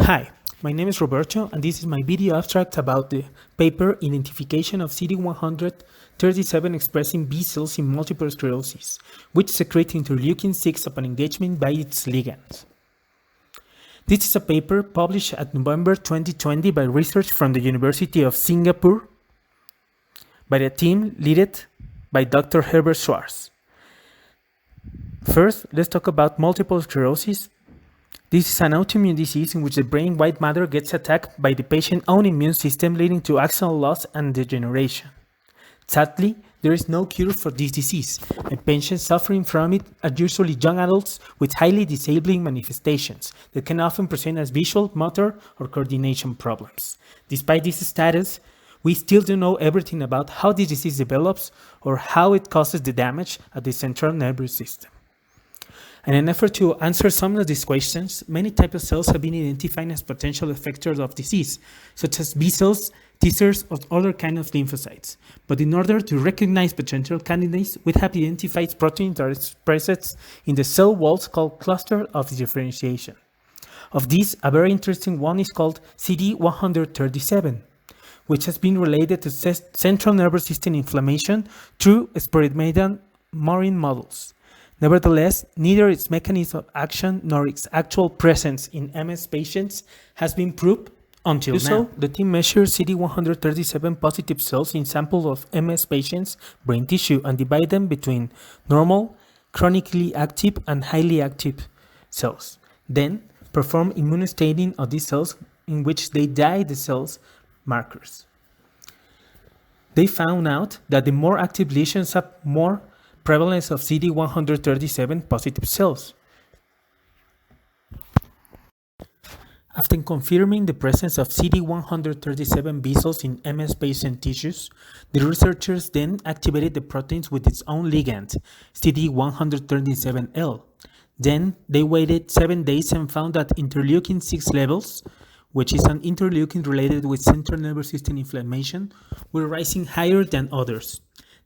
Hi, my name is Roberto, and this is my video abstract about the paper Identification of CD137 expressing B cells in multiple sclerosis, which secrete interleukin-6 upon engagement by its ligand. This is a paper published at November 2020 by research from the University of Singapore by a team led by Dr. Herbert Schwarz. First, let's talk about multiple sclerosis. This is an autoimmune disease in which the brain white matter gets attacked by the patient's own immune system, leading to axonal loss and degeneration. Sadly, there is no cure for this disease, and patients suffering from it are usually young adults with highly disabling manifestations that can often present as visual, motor, or coordination problems. Despite this status, we still don't know everything about how this disease develops or how it causes the damage at the central nervous system. In an effort to answer some of these questions, many types of cells have been identified as potential effectors of disease, such as B cells, T cells, or other kinds of lymphocytes. But in order to recognize potential candidates, we have identified proteins that are expressed in the cell walls called clusters of differentiation. Of these, a very interesting one is called CD137, which has been related to central nervous system inflammation through experimental murine models. Nevertheless, neither its mechanism of action nor its actual presence in MS patients has been proved until now. So, the team measured CD137 positive cells in samples of MS patients' brain tissue and divided them between normal, chronically active, and highly active cells. Then, performed immunostaining of these cells in which they dyed the cells markers. They found out that the more active lesions have more prevalence of CD137 positive cells. After confirming the presence of CD137 B cells in MS patient tissues, the researchers then activated the proteins with its own ligand, CD137L. Then they waited 7 days and found that interleukin-6 levels, which is an interleukin related with central nervous system inflammation, were rising higher than others.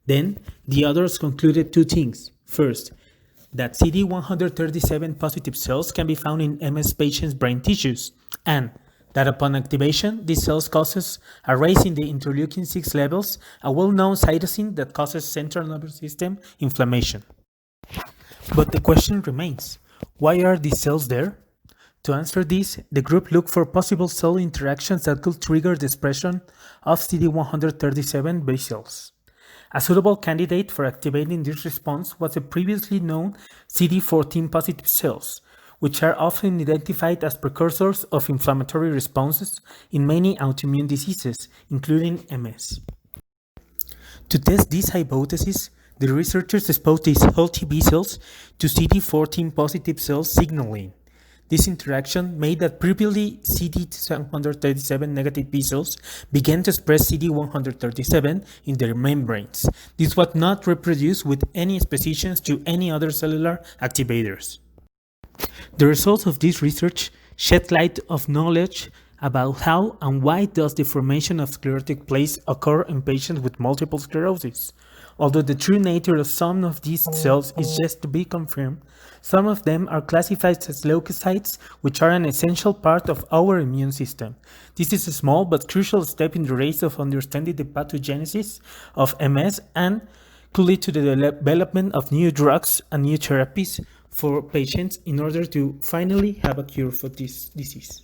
Then, the authors concluded two things. First, that CD137 positive cells can be found in MS patients' brain tissues, and that upon activation, these cells causes a rise in the interleukin-6 levels, a well-known cytosine that causes central nervous system inflammation. But the question remains, why are these cells there? To answer this, the group looked for possible cell interactions that could trigger the expression of CD137 B cells. A suitable candidate for activating this response was the previously known CD14 positive cells, which are often identified as precursors of inflammatory responses in many autoimmune diseases, including MS. To test this hypothesis, the researchers exposed these healthy B cells to CD14 positive cells signaling. This interaction made that previously CD137 negative B cells began to express CD137 in their membranes. This was not reproduced with any expositions to any other cellular activators. The results of this research shed light of knowledge about how and why does the formation of sclerotic plaques occur in patients with multiple sclerosis. Although the true nature of some of these cells is yet to be confirmed, some of them are classified as leukocytes, which are an essential part of our immune system. This is a small but crucial step in the race of understanding the pathogenesis of MS and could lead to the development of new drugs and new therapies for patients in order to finally have a cure for this disease.